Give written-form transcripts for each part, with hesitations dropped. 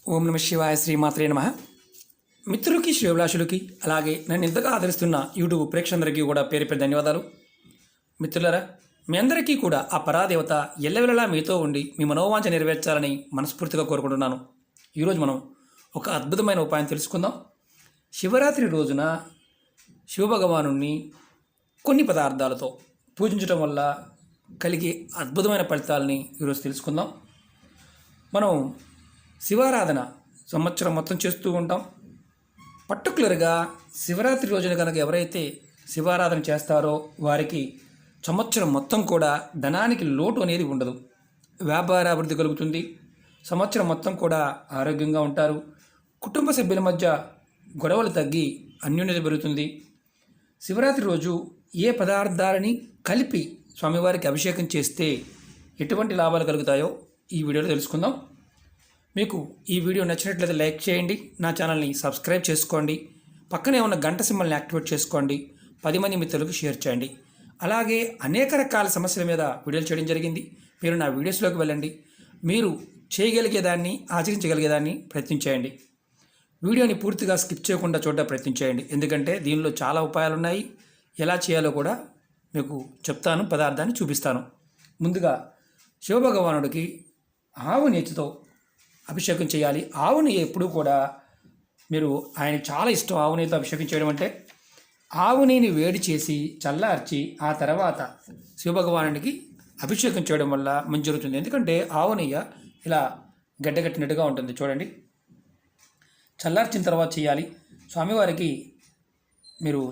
ఓం నమ శివాయ శ్రీమాత్రే నమ. మిత్రులకి శ్రేభిలాషులకి అలాగే నన్ను ఇంతగా ఆదరిస్తున్న యూట్యూబ్ ప్రేక్షకులందరికీ కూడా పేరు పేరు ధన్యవాదాలు. మిత్రులారా, మీ అందరికీ కూడా ఆ పరాదేవత ఎల్లవెల్లలా మీతో ఉండి మీ మనోవాంఛ నెరవేర్చాలని మనస్ఫూర్తిగా కోరుకుంటున్నాను. ఈరోజు మనం ఒక అద్భుతమైన ఉపాయం తెలుసుకుందాం. శివరాత్రి రోజున శివభగవానుణ్ణి కొన్ని పదార్థాలతో పూజించడం వల్ల కలిగే అద్భుతమైన ఫలితాలని ఈరోజు తెలుసుకుందాం. మనం శివారాధన సంవత్సరం మొత్తం చేస్తూ ఉంటాం. పర్టికులర్గా శివరాత్రి రోజున కనుక ఎవరైతే శివారాధన చేస్తారో వారికి సంవత్సరం మొత్తం కూడా ధనానికి లోటు అనేది ఉండదు. వ్యాపార అభివృద్ధి కలుగుతుంది. సంవత్సరం మొత్తం కూడా ఆరోగ్యంగా ఉంటారు. కుటుంబ సభ్యుల మధ్య గొడవలు తగ్గి అన్యోన్యత పెరుగుతుంది. శివరాత్రి రోజు ఏ పదార్థాలని కలిపి స్వామివారికి అభిషేకం చేస్తే ఎటువంటి లాభాలు కలుగుతాయో ఈ వీడియోలో తెలుసుకుందాం. మీకు ఈ వీడియో నచ్చినట్లయితే లైక్ చేయండి, నా ఛానల్ని సబ్స్క్రైబ్ చేసుకోండి, పక్కనే ఉన్న గంట సింబల్ని యాక్టివేట్ చేసుకోండి, 10 మంది మిత్రులకు షేర్ చేయండి. అలాగే అనేక రకాల సమస్యల మీద వీడియోలు చేయడం జరిగింది. మీరు నా వీడియోస్లోకి వెళ్ళండి. మీరు చేయగలిగేదాన్ని ఆచరించగలిగేదాన్ని ప్రయత్నించేయండి. వీడియోని పూర్తిగా స్కిప్ చేయకుండా చూడడం ప్రయత్నించేయండి, ఎందుకంటే దీనిలో చాలా ఉపాయాలు ఉన్నాయి. ఎలా చేయాలో కూడా మీకు చెప్తాను, పదార్థాన్ని చూపిస్తాను. ముందుగా శివభగవానుడికి ఆవు నేతితో అభిషేకం చేయాలి. ఆవు నెయ్యి ఎప్పుడూ కూడా మీరు ఆయనకు చాలా ఇష్టం. ఆవు నెయ్యితో అభిషేకం చేయడం అంటే ఆవు నెయ్యిని వేడి చేసి చల్లార్చి ఆ తర్వాత శివభగవానుడికి అభిషేకం చేయడం వల్ల మంచి జరుగుతుంది. ఎందుకంటే ఆవు నెయ్యి ఇలా గడ్డగట్టినట్టుగా ఉంటుంది. చూడండి, చల్లార్చిన తర్వాత చేయాలి. స్వామివారికి మీరు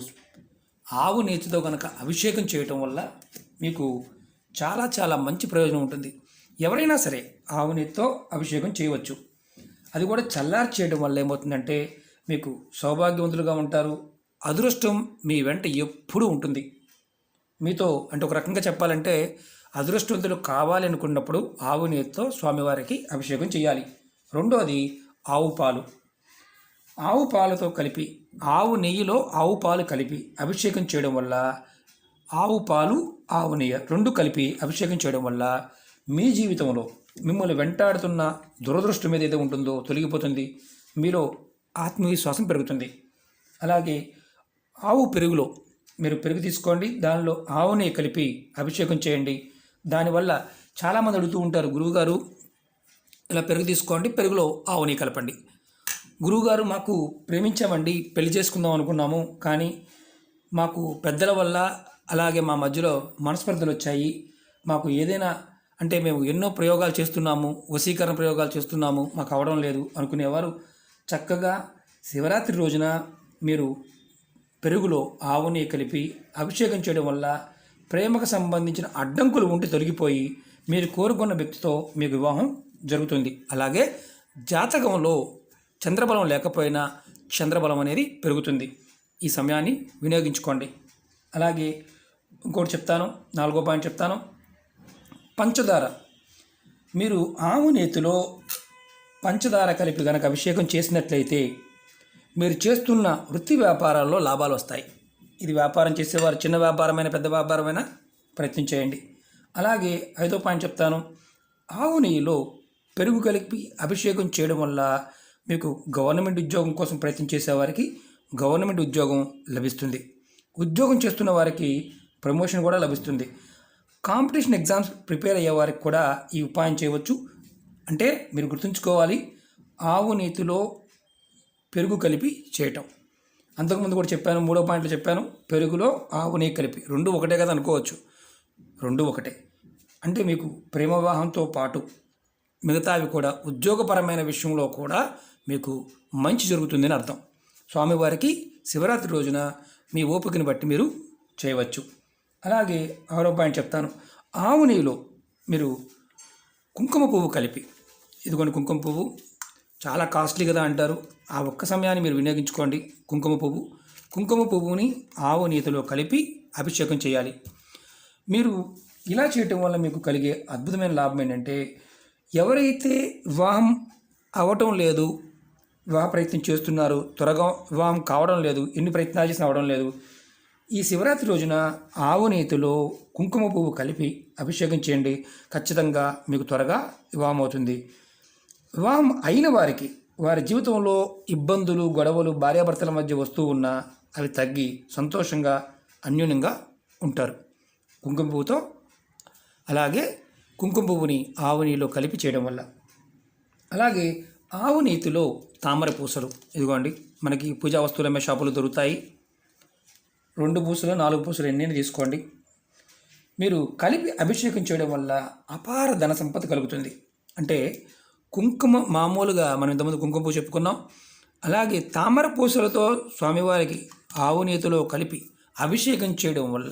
ఆవు నేతితో కనుక అభిషేకం చేయటం వల్ల మీకు చాలా చాలా మంచి ప్రయోజనం ఉంటుంది. ఎవరైనా సరే ఆవు నెయ్యితో అభిషేకం చేయవచ్చు. అది కూడా చల్లార్చి చేయడం వల్ల ఏమవుతుందంటే మీకు సౌభాగ్యవంతులుగా ఉంటారు. అదృష్టం మీ వెంట ఎప్పుడూ ఉంటుంది. మీతో అంటే ఒక రకంగా చెప్పాలంటే అదృష్టవంతులు కావాలి అనుకున్నప్పుడు ఆవు నెయ్యితో స్వామివారికి అభిషేకం చేయాలి. రెండోది ఆవు పాలు. ఆవు పాలతో కలిపి ఆవు నెయ్యిలో ఆవు పాలు కలిపి అభిషేకం చేయడం వల్ల ఆవు పాలు ఆవు నెయ్యి రెండు కలిపి అభిషేకం చేయడం వల్ల మీ జీవితంలో మిమ్మల్ని వెంటాడుతున్న దురదృష్టం ఏదైతే ఉంటుందో తొలగిపోతుంది. మీలో ఆత్మవిశ్వాసం పెరుగుతుంది. అలాగే ఆవు పెరుగులో మీరు పెరుగు తీసుకోండి, దానిలో ఆవు నెయ్యి కలిపి అభిషేకం చేయండి. దానివల్ల చాలామంది అడుగుతూ ఉంటారు, గురువుగారు ఇలా పెరుగు తీసుకోండి, పెరుగులో ఆవు నెయ్యి కలపండి. గురువుగారు మాకు ప్రేమించామండి, పెళ్లి చేసుకుందాం అనుకున్నాము, కానీ మాకు పెద్దల వల్ల అలాగే మా మధ్యలో మనస్పర్ధలు వచ్చాయి. మాకు ఏదైనా అంటే మేము ఎన్నో ప్రయోగాలు చేస్తున్నాము, వశీకరణ ప్రయోగాలు చేస్తున్నాము, మాకు అవడం లేదు అనుకునేవారు చక్కగా శివరాత్రి రోజున మీరు పెరుగులో ఆవు నెయ్యి కలిపి అభిషేకం చేయడం వల్ల ప్రేమకు సంబంధించిన అడ్డంకులు ఉండి తొలగిపోయి మీరు కోరుకున్న వ్యక్తితో మీకు వివాహం జరుగుతుంది. అలాగే జాతకంలో చంద్రబలం లేకపోయినా చంద్రబలం అనేది పెరుగుతుంది. ఈ సమయాన్ని వినియోగించుకోండి. అలాగే ఇంకోటి చెప్తాను, 4వ పాయింట్ చెప్తాను. పంచదార. మీరు ఆవు నేతిలో పంచదార కలిపి కనుక అభిషేకం చేసినట్లయితే మీరు చేస్తున్న వృత్తి వ్యాపారాల్లో లాభాలు వస్తాయి. ఇది వ్యాపారం చేసేవారు చిన్న వ్యాపారమైన పెద్ద వ్యాపారమైనా ప్రయత్నం చేయండి. అలాగే 5వ పాయింట్ చెప్తాను. ఆవు నెయ్యిలో పెరుగు కలిపి అభిషేకం చేయడం వల్ల మీకు గవర్నమెంట్ ఉద్యోగం కోసం ప్రయత్నం చేసేవారికి గవర్నమెంట్ ఉద్యోగం లభిస్తుంది. ఉద్యోగం చేస్తున్న వారికి ప్రమోషన్ కూడా లభిస్తుంది. కాంపిటీషన్ ఎగ్జామ్స్ ప్రిపేర్ అయ్యే వారికి కూడా ఈ ఉపాయం చేయవచ్చు. అంటే మీరు గుర్తుంచుకోవాలి, ఆవు నేతిలో పెరుగు కలిపి చేయటం. అంతకుముందు కూడా చెప్పాను, 3వ పాయింట్లో చెప్పాను, పెరుగులో ఆవు నెయ్యి కలిపి. రెండు ఒకటే కదా అనుకోవచ్చు, రెండు ఒకటే. అంటే మీకు ప్రేమ వివాహంతో పాటు మిగతావి కూడా ఉద్యోగపరమైన విషయంలో కూడా మీకు మంచి జరుగుతుందని అర్థం. స్వామివారికి శివరాత్రి రోజున మీ ఓపికను బట్టి మీరు చేయవచ్చు. అలాగే 6వ పాయింట్ చెప్తాను. ఆవు నెయ్యిలో మీరు కుంకుమ పువ్వు కలిపి, ఇదిగోండి కుంకుమ పువ్వు చాలా కాస్ట్లీ కదా అంటారు, ఆ ఒక్క సమయాన్ని మీరు వినియోగించుకోండి. కుంకుమ పువ్వుని ఆవు నెయ్యిలో కలిపి అభిషేకం చేయాలి. మీరు ఇలా చేయటం వల్ల మీకు కలిగే అద్భుతమైన లాభం ఏంటంటే, ఎవరైతే వివాహం అవ్వటం లేదు, వివాహ ప్రయత్నం చేస్తున్నారు, త్వరగా వివాహం కావడం లేదు, ఎన్ని ప్రయత్నాలు చేసినా అవడం లేదు, ఈ శివరాత్రి రోజున ఆవు నేతిలో కుంకుమ పువ్వు కలిపి అభిషేకం చేయండి. ఖచ్చితంగా మీకు త్వరగా వివాహం అవుతుంది. వివాహం అయిన వారికి వారి జీవితంలో ఇబ్బందులు, గొడవలు భార్యాభర్తల మధ్య వస్తూ ఉన్నా అవి తగ్గి సంతోషంగా, అన్యోన్యంగా ఉంటారు. కుంకుమ పువ్వుతో, అలాగే కుంకుమ పువ్వుని ఆవు నీళ్ళలో కలిపి చేయడం వల్ల. అలాగే ఆవు నీతిలో తామర పూసలు, ఇదిగోండి మనకి పూజా వస్తువులు అమ్మే షాపులు దొరుకుతాయి. 2 పూసలు 4 పూసలు ఎన్నైనా తీసుకోండి. మీరు కలిపి అభిషేకం చేయడం వల్ల అపార ధన సంపద కలుగుతుంది. అంటే కుంకుమ మామూలుగా మనం ఇంతకుముందు కుంకుమ పువ్వు చెప్పుకున్నాం. అలాగే తామర పూసలతో స్వామివారికి ఆవు నేతిలో కలిపి అభిషేకం చేయడం వల్ల,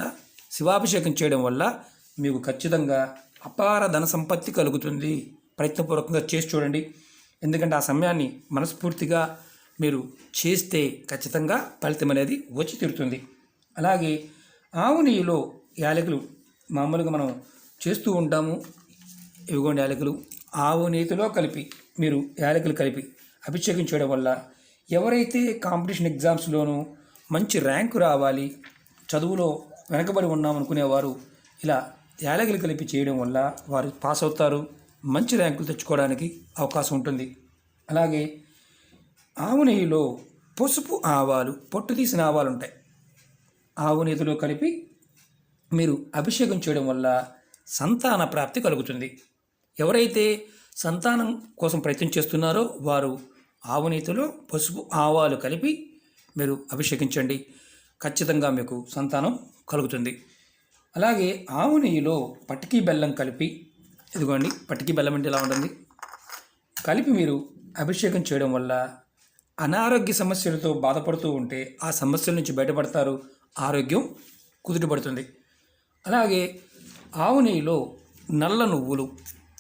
శివాభిషేకం చేయడం వల్ల మీకు ఖచ్చితంగా అపార ధన సంపత్తి కలుగుతుంది. ప్రయత్నపూర్వకంగా చేసి చూడండి. ఎందుకంటే ఆ సమయాన్ని మనస్ఫూర్తిగా మీరు చేస్తే ఖచ్చితంగా ఫలితం అనేది వచ్చి తీరుతుంది. అలాగే ఆవు నెయ్యిలో యాలకులు మామూలుగా మనం చేస్తూ ఉంటాము. ఇవిగోండి యాలకులు ఆవు నేతిలో కలిపి మీరు యాలకులు కలిపి అభిషేకం చేయడం వల్ల ఎవరైతే కాంపిటీషన్ ఎగ్జామ్స్లోనూ మంచి ర్యాంకు రావాలి, చదువులో వెనకబడి ఉన్నామనుకునేవారు ఇలా యాలకులు కలిపి చేయడం వల్ల వారు పాస్ అవుతారు, మంచి ర్యాంకులు తెచ్చుకోవడానికి అవకాశం ఉంటుంది. అలాగే ఆవు నెయ్యిలో పసుపు ఆవాలు, పొట్టు తీసిన ఆవాలు ఉంటాయి. ఆవు నెయ్యిలో కలిపి మీరు అభిషేకం చేయడం వల్ల సంతాన ప్రాప్తి కలుగుతుంది. ఎవరైతే సంతానం కోసం ప్రయత్నం చేస్తున్నారో వారు ఆవు నెయ్యిలో పసుపు ఆవాలు కలిపి మీరు అభిషేకించండి. ఖచ్చితంగా మీకు సంతానం కలుగుతుంది. అలాగే ఆవు నెయ్యిలో పటికీ బెల్లం కలిపి, ఇదిగోండి పటికీ బెల్లం అంటే ఇలా ఉంటుంది, కలిపి మీరు అభిషేకం చేయడం వల్ల అనారోగ్య సమస్యలతో బాధపడుతూ ఉంటే ఆ సమస్యల నుంచి బయటపడతారు, ఆరోగ్యం కుదుటపడుతుంది. అలాగే ఆవు నెయ్యిలో నల్ల నువ్వులు,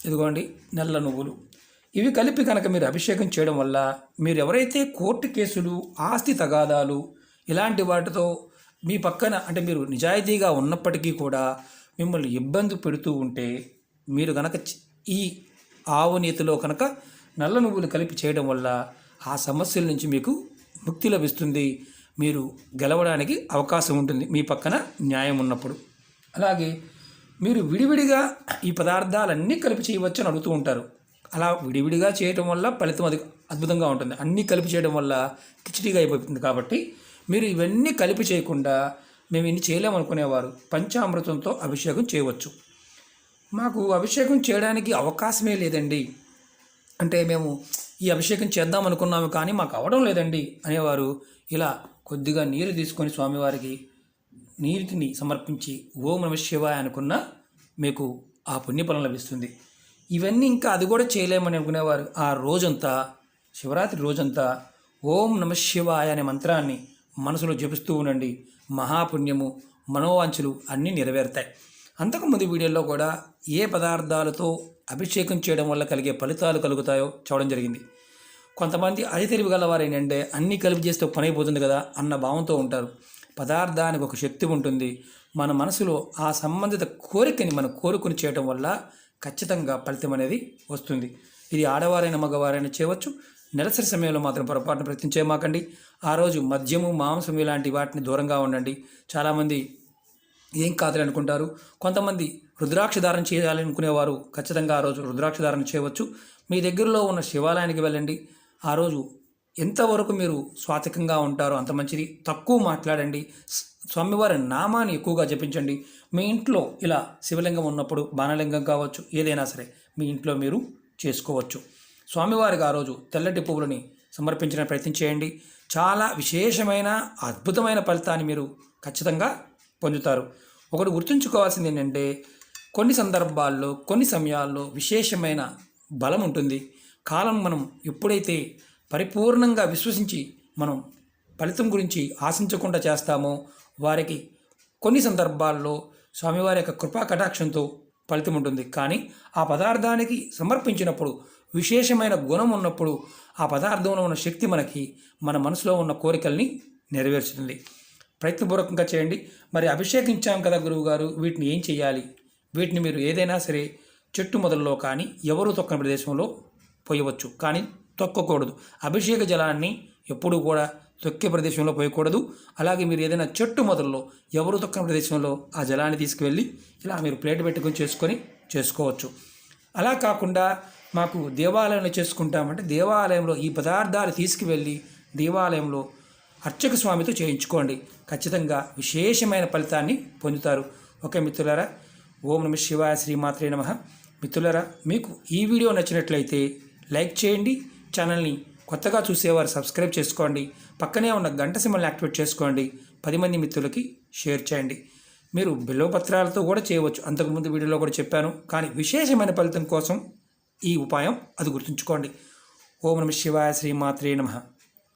ఇదిగోండి నల్ల నువ్వులు, ఇవి కలిపి కనుక మీరు అభిషేకం చేయడం వల్ల మీరు ఎవరైతే కోర్టు కేసులు, ఆస్తి తగాదాలు ఇలాంటి వాటితో మీ పక్కన అంటే మీరు నిజాయితీగా ఉన్నప్పటికీ కూడా మిమ్మల్ని ఇబ్బంది పెడుతూ ఉంటే మీరు కనుక ఈ ఆవు నెయ్యిలో కనుక నల్ల నువ్వులు కలిపి చేయడం వల్ల ఆ సమస్యల నుంచి మీకు ముక్తి లభిస్తుంది. మీరు గెలవడానికి అవకాశం ఉంటుంది మీ పక్కన న్యాయం ఉన్నప్పుడు. అలాగే మీరు విడివిడిగా ఈ పదార్థాలన్నీ కలిపి చేయవచ్చు అని అడుగుతూ ఉంటారు. అలా విడివిడిగా చేయడం వల్ల ఫలితం అది అద్భుతంగా ఉంటుంది. అన్నీ కలిపి చేయడం వల్ల కిచిడిగా అయిపోతుంది. కాబట్టి మీరు ఇవన్నీ కలిపి చేయకుండా మేము ఇన్ని చేయలేమనుకునేవారు పంచామృతంతో అభిషేకం చేయవచ్చు. మాకు అభిషేకం చేయడానికి అవకాశమే లేదండి, అంటే మేము ఈ అభిషేకం చేద్దాం అనుకున్నాము కానీ మాకు అవడం లేదండి అనేవారు ఇలా కొద్దిగా నీరు తీసుకొని స్వామివారికి నీటిని సమర్పించి ఓం నమః శివాయ అనుకున్న మీకు ఆ పుణ్యఫలం లభిస్తుంది. ఇవన్నీ ఇంకా అది కూడా చేయలేమని అనుకునేవారు ఆ రోజంతా, శివరాత్రి రోజంతా ఓం నమః శివాయ అనే మంత్రాన్ని మనసులో జపిస్తూ ఉండండి. మహాపుణ్యము, మనోవాంఛలు అన్నీ నెరవేరుతాయి. అంతకుముందు వీడియోలో కూడా ఏ పదార్థాలతో అభిషేకం చేయడం వల్ల కలిగే ఫలితాలు కలుగుతాయో చూడడం జరిగింది. కొంతమంది అతి తెలివి గలవారు ఏంటంటే అన్నీ కలిపి చేస్తే పని అయిపోతుంది కదా అన్న భావంతో ఉంటారు. పదార్థానికి ఒక శక్తి ఉంటుంది. మన మనసులో ఆ సంబంధిత కోరికని మనం కోరుకుని చేయడం వల్ల ఖచ్చితంగా ఫలితం అనేది వస్తుంది. ఇది ఆడవారైన మగవారైనా చేయవచ్చు. నెలసరి సమయంలో మాత్రం పొరపాటున ప్రయత్నం చేయమాకండి. ఆ రోజు మద్యము, మాంసం ఇలాంటి వాటిని దూరంగా ఉండండి. చాలామంది ఏం కాదని అనుకుంటారు. కొంతమంది రుద్రాక్ష ధారణ చేయాలనుకునేవారు ఖచ్చితంగా ఆ రోజు రుద్రాక్ష ధారణ చేయవచ్చు. మీ దగ్గరలో ఉన్న శివాలయానికి వెళ్ళండి. ఆ రోజు ఎంతవరకు మీరు స్వాతికంగా ఉంటారో అంత మంచిది. తక్కువ మాట్లాడండి. స్వామివారి నామాన్ని ఎక్కువగా జపించండి. మీ ఇంట్లో ఇలా శివలింగం ఉన్నప్పుడు బాణలింగం కావచ్చు, ఏదైనా సరే మీ ఇంట్లో మీరు చేసుకోవచ్చు. స్వామివారికి ఆ రోజు తెల్లటి పువ్వులని సమర్పించిన ప్రయత్నం చేయండి. చాలా విశేషమైన అద్భుతమైన ఫలితాన్ని మీరు ఖచ్చితంగా పొందుతారు. ఒకటి గుర్తుంచుకోవాల్సింది ఏంటంటే కొన్ని సందర్భాల్లో, కొన్ని సమయాల్లో విశేషమైన బలం ఉంటుంది. కాలం మనం ఎప్పుడైతే పరిపూర్ణంగా విశ్వసించి మనం ఫలితం గురించి ఆశించకుండా చేస్తామో వారికి కొన్ని సందర్భాల్లో స్వామివారి యొక్క కృపా కటాక్షంతో ఫలితం ఉంటుంది. కానీ ఆ పదార్థానికి సమర్పించినప్పుడు విశేషమైన గుణం ఉన్నప్పుడు ఆ పదార్థంలో ఉన్న శక్తి మనకి మన మనసులో ఉన్న కోరికల్ని నెరవేర్చుతుంది. ప్రయత్నపూర్వకంగా చేయండి. మరి అభిషేకించాం కదా గురువుగారు, వీటిని ఏం చేయాలి? వీటిని మీరు ఏదైనా సరే చెట్టు మొదల్లో కానీ ఎవరు తొక్కని ప్రదేశంలో పోయవచ్చు, కానీ తొక్కకూడదు. అభిషేక జలాన్ని ఎప్పుడూ కూడా తొక్కే ప్రదేశంలో పోయకూడదు. అలాగే మీరు ఏదైనా చెట్టు మొదల్లో ఎవరు తొక్కని ప్రదేశంలో ఆ జలాన్ని తీసుకువెళ్ళి ఇలా మీరు ప్లేట్ పెట్టుకొని చేసుకోవచ్చు. అలా కాకుండా మాకు దేవాలయంలో చేసుకుంటామంటే దేవాలయంలో ఈ పదార్థాలు తీసుకువెళ్ళి దేవాలయంలో అర్చక స్వామితో చేయించుకోండి. ఖచ్చితంగా విశేషమైన ఫలితాన్ని పొందుతారు. ఓకే మిత్రులారా, ఓం నమ శివాయ, శ్రీమాత్రే నమః. మిత్రులారా, మీకు ఈ వీడియో నచ్చినట్లయితే లైక్ చేయండి, ఛానల్ని కొత్తగా చూసేవారు సబ్స్క్రైబ్ చేసుకోండి, పక్కనే ఉన్న గంట సింబల్ని యాక్టివేట్ చేసుకోండి, 10 మంది మిత్రులకి షేర్ చేయండి. మీరు బిల్వపత్రాలతో కూడా చేయవచ్చు, అంతకుముందు వీడియోలో కూడా చెప్పాను. కానీ విశేషమైన ఫలితం కోసం ఈ ఉపాయం అది గుర్తుంచుకోండి. ఓం నమ శివాయ, శ్రీమాత్రే నమః.